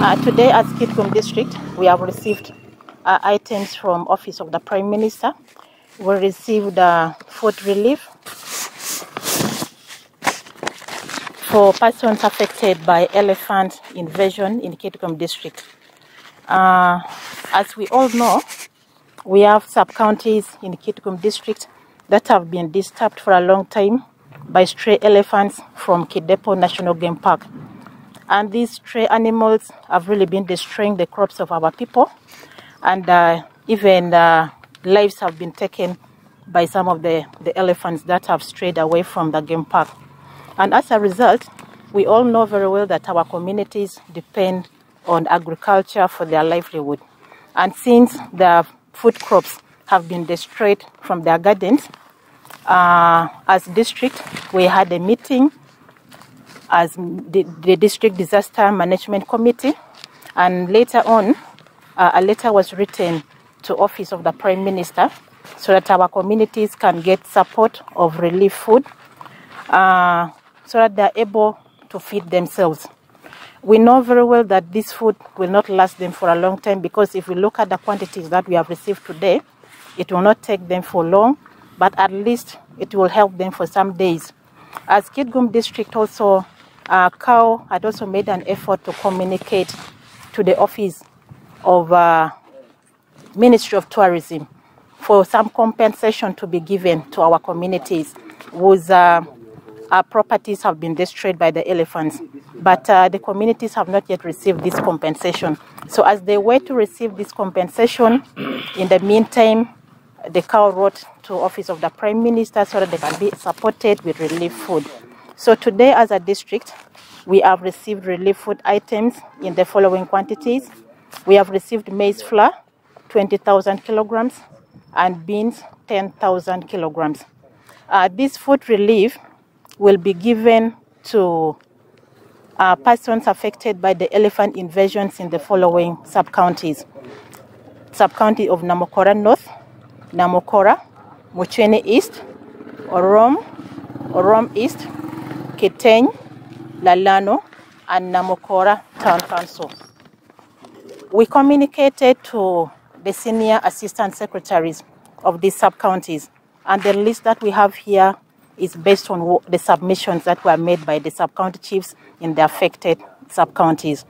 Today as Kitgum district, we have received items from Office of the Prime Minister. We received food relief for persons affected by elephant invasion in Kitgum district. As we all know, we have sub-counties in Kitgum district that have been disturbed for a long time by stray elephants from Kidepo National Game Park. And these stray animals have really been destroying the crops of our people. And even lives have been taken by some of the elephants that have strayed away from the game park. And as a result, we all know very well that our communities depend on agriculture for their livelihood. And since the food crops have been destroyed from their gardens, as district, we had a meeting as the District Disaster Management Committee, and later on, a letter was written to Office of the Prime Minister so that our communities can get support of relief food so that they're able to feed themselves. We know very well that this food will not last them for a long time, because if we look at the quantities that we have received today, it will not take them for long, but at least it will help them for some days. As Kitgum district also, COW had also made an effort to communicate to the Office of Ministry of Tourism for some compensation to be given to our communities whose our properties have been destroyed by the elephants. But the communities have not yet received this compensation. So as they wait to receive this compensation, in the meantime, the COW wrote to Office of the Prime Minister so that they can be supported with relief food. So today as a district, we have received relief food items in the following quantities. We have received maize flour, 20,000 kilograms, and beans, 10,000 kilograms. This food relief will be given to persons affected by the elephant invasions in the following sub-counties. Sub-county of Namokora North, Namokora, Muchene East, Orom East, Kiteng, Lalano, and Namokora Town Council. We communicated to the senior assistant secretaries of these sub-counties, and the list that we have here is based on the submissions that were made by the sub-county chiefs in the affected sub-counties.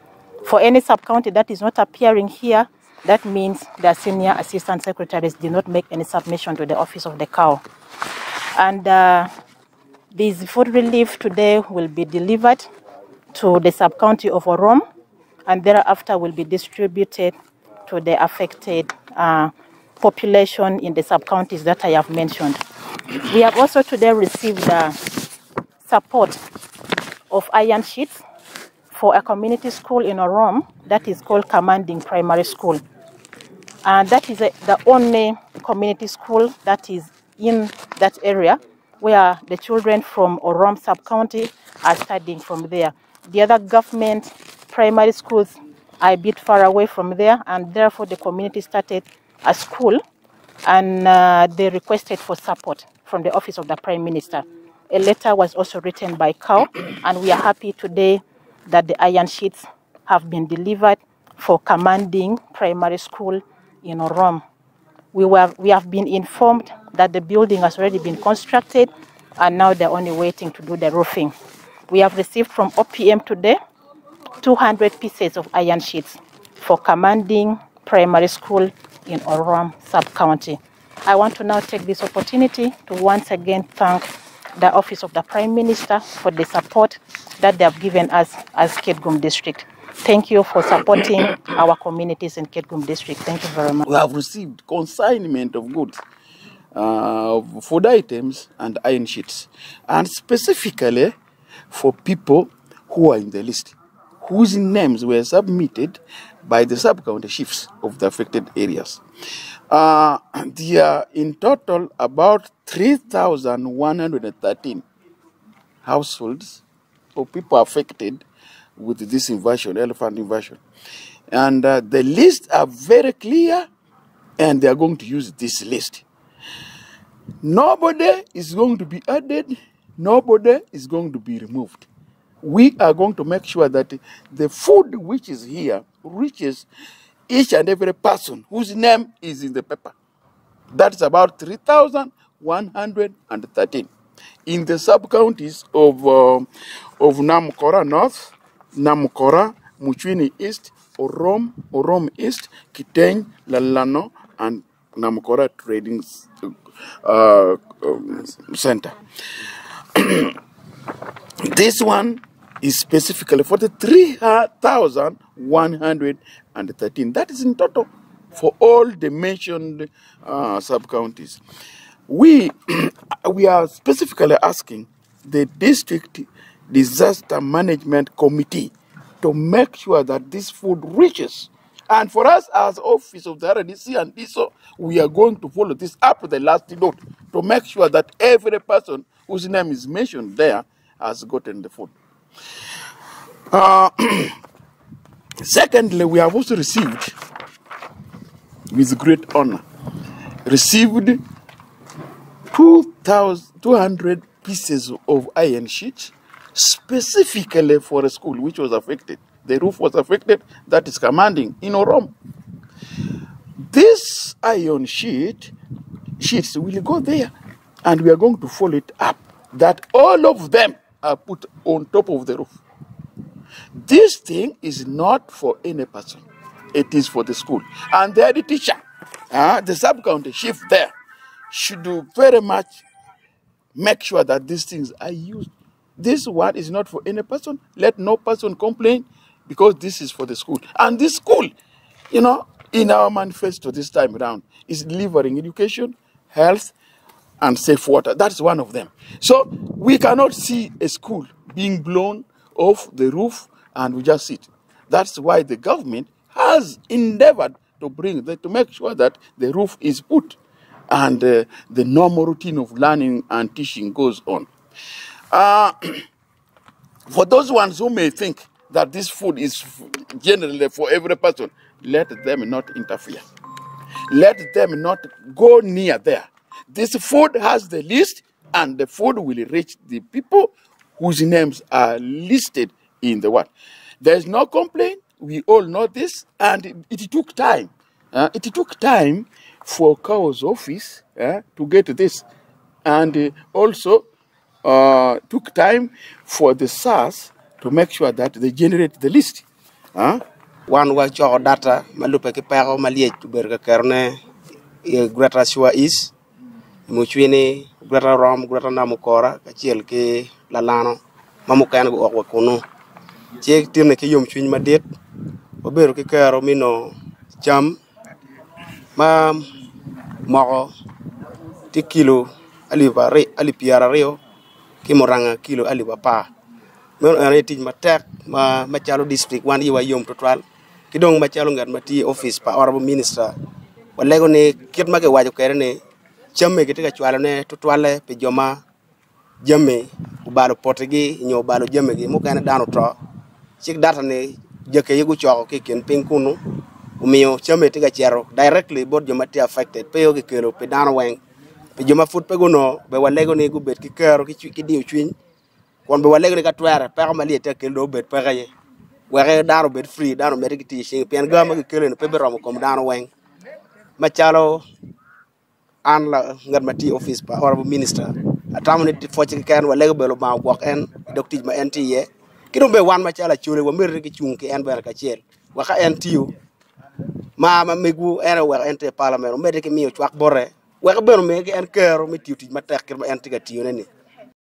For any sub-county that is not appearing here, that means the senior assistant secretaries did not make any submission to the Office of the COW. And this food relief today will be delivered to the sub-county of Orom, and thereafter will be distributed to the affected population in the sub-counties that I have mentioned. We have also today received support of iron sheets for a community school in Orom that is called Kamading Primary School. And that is the only community school that is in that area where the children from Orom sub-county are studying from there. The other government primary schools are a bit far away from there, and therefore the community started a school, and they requested for support from the Office of the Prime Minister. A letter was also written by COW, and we are happy today that the iron sheets have been delivered for Kamading Primary School in Orom. We have been informed that the building has already been constructed, and now they're only waiting to do the roofing. We have received from OPM today 200 pieces of iron sheets for Kamading Primary School in Orom Sub-County. I want to now take this opportunity to once again thank the Office of the Prime Minister for the support that they have given us as Kitgum District. Thank you for supporting our communities in Kitgum District. Thank you very much. We have received consignment of goods, food items and iron sheets, and specifically for people who are in the list, whose names were submitted by the sub-county chiefs of the affected areas. There are in total about 3,113 households or people affected with this invasion, elephant invasion. And the lists are very clear, and they are going to use this list. Nobody is going to be added, nobody is going to be removed. we are going to make sure that the food which is here reaches each and every person whose name is in the paper. That's about 3,113 in the sub-counties of Namukora North, Namukora, Muchwini East, Orom East, Kiteng, Lalano, and Namukora Trading Center. This one is specifically for the 3,113. That is in total for all the mentioned sub-counties. We are specifically asking the district disaster management committee to make sure that this food reaches. And for us as office of the RDC and DISO, we are going to follow this up to the last note to make sure that every person whose name is mentioned there has gotten the food. Secondly, we have also received, with great honor, 200 pieces of iron sheet specifically for a school which was affected. The roof was affected, that is Kamading in Orom. This iron sheets will go there, and we are going to follow it up, that all of them are put on top of the roof. This thing is not for any person. It is for the school. And the head teacher, the sub-county chief there, should do very much make sure that these things are used. This one is not for any person. Let no person complain, because this is for the school. And this school, in our manifesto this time around, is delivering education, health, and safe water. That's one of them. So we cannot see a school being blown off the roof and we just sit. That's why the government has endeavored to make sure that the roof is put and the normal routine of learning and teaching goes on. For those ones who may think that this food is generally for every person, let them not interfere. Let them not go near there. This food has the list, and the food will reach the people whose names are listed in the one. There's no complaint. We all know this, and it took time. It took time for COW's office to get this, and also took time for the SARS to make sure that they generate the list. One was your data, Malupe Pero Maliet to Berga Kerne, Greta Shua is, Muchwini, Greta Rom, Greta Namukora, Kachilke, Lalano, Mamukan or Wakono. Check Timnaki Yum Chin Madet, Oberki Karo Mino, Jam, Mam, Moro, Tikilo, Alipiara Rio, Kimoranga, Kilo Alibapa. Rating Matak, Machalo district, 1 year yum to trial. Kidong Machalong at Mati office, honorable minister. When Legone, Kitmaka Wajokarene, Chamme get a chualane to Twale, Pijoma, Jamme, Ubalo Portuguese, in your Balo Jamegi, Mokana Danotra. Chick Datane, Jakayu Chok, and Pinkuno, Umio, Chamme take a chero, directly both Jomati affected, Peogi Kero, Pedano Wang, Pijoma foot Pegono, but when Legone go bet Kikero, Kichiki Twin. When we were like a twelve, Paramali take a low bed, Peraye. Where down a bed free, down a medical teaching, Piangama killing a paper of come down a wing. Machalo and Garmati office, honorable minister. A terminated for chicken, were legable about walk and doctor my NTA. Kiddo be one Machala children were merely chunky and Berkachel. Waka NTU. Mamma Migu anywhere enter parliament, medical me a track bore. Where a make and care me duty, my take my antigati.